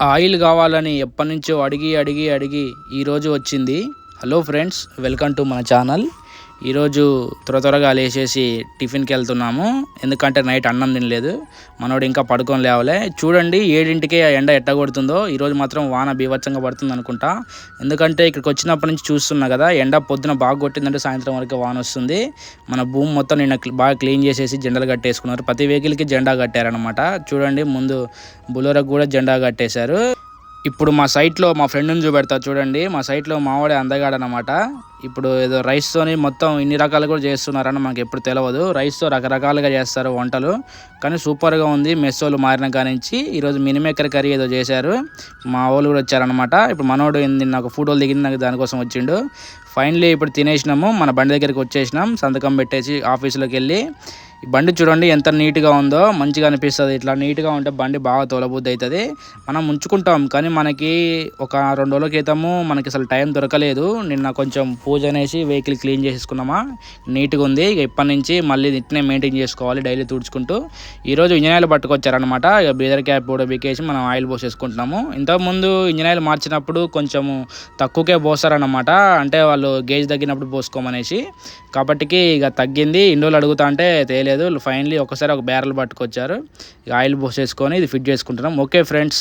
Oil కావాలని ఎప్పటినుంచో అడిగి అడిగి అడిగి ఈరోజు వచ్చింది. హలో ఫ్రెండ్స్, వెల్కమ్ టు మన ఛానల్. ఈరోజు త్వరగా లేచేసి టిఫిన్కి వెళ్తున్నాము. ఎందుకంటే నైట్ అన్నం తినలేదు. మనోడు ఇంకా పడుకొని లేవలే. చూడండి 7ంటికే ఎండ ఎట్ట కొడుతుందో. ఈరోజు మాత్రం వాన బీభత్సంగా పడుతుంది అనుకుంటా. ఎందుకంటే ఇక్కడికి వచ్చినప్పటి నుంచి చూస్తున్నా కదా, ఎండ పొద్దున బాగా కొట్టిందంటే సాయంత్రం వరకు వాన వస్తుంది. మన భూమి మొత్తం నిన్న బాగా క్లీన్ చేసేసి జెండాలు కట్టేసుకున్నారు. ప్రతి వెహికల్కి జెండా కట్టారనమాట. చూడండి, ముందు బులోరకు కూడా జెండా కట్టేశారు. ఇప్పుడు మా సైట్లో మా ఫ్రెండ్ని చూపెడతా చూడండి. మా సైట్లో మావాడే అందగాడనమాట. ఇప్పుడు ఏదో రైస్తోని మొత్తం ఇన్ని రకాలు కూడా చేస్తున్నారని మనకి ఎప్పుడు తెలియదు. రైస్తో రకరకాలుగా చేస్తారు వంటలు, కానీ సూపర్గా ఉంది. మెస్సోలు మారిన కానించి ఈరోజు మినిమేకర్ కర్రీ ఏదో చేశారు. మా వాళ్ళు కూడా వచ్చారనమాట. ఇప్పుడు మనోడు నాకు ఫోటోలు దిగింది, నాకు దానికోసం వచ్చిండు. ఫైనలీ ఇప్పుడు తినేసినాము. మన బండి దగ్గరికి వచ్చేసినాం. సంతకం పెట్టేసి ఆఫీసులోకి వెళ్ళి, ఈ బండి చూడండి ఎంత నీట్గా ఉందో. మంచిగా అనిపిస్తుంది. ఇట్లా నీట్గా ఉంటే బండి బాగా తోలబుద్ధి అవుతుంది. మనం ఉంచుకుంటాం, కానీ మనకి ఒక 2 రోజుల క్రితము మనకి అసలు టైం దొరకలేదు. నిన్న కొంచెం పూజ అనేసి వెహికల్ క్లీన్ చేసేసుకున్నామా, నీట్గా ఉంది. ఇక ఇప్పటి నుంచి మళ్ళీ ఇట్నే మెయింటైన్ చేసుకోవాలి, డైలీ తుడుచుకుంటూ. ఈరోజు ఇంజన్ ఆయిల్ పట్టుకొచ్చారనమాట. ఇక బ్రీదర్ క్యాప్ కూడా బికేసి మనం ఆయిల్ పోసేసుకుంటున్నాము. ఇంతకుముందు ఇంజన్ ఆయిల్ మార్చినప్పుడు కొంచెము తక్కువకే పోస్తారనమాట. అంటే వాళ్ళు గేజ్ తగ్గినప్పుడు పోసుకోమనేసి. కాబట్టికి ఇక తగ్గింది. ఇండోలు అడుగుతా అంటే తేలేదు. ఫైనలీ ఒకసారి ఒక బ్యారెల్ పట్టుకొచ్చారు. ఇక ఆయిల్ పోసేసుకొని ఇది ఫిట్ చేసుకుంటున్నాం. Okay friends.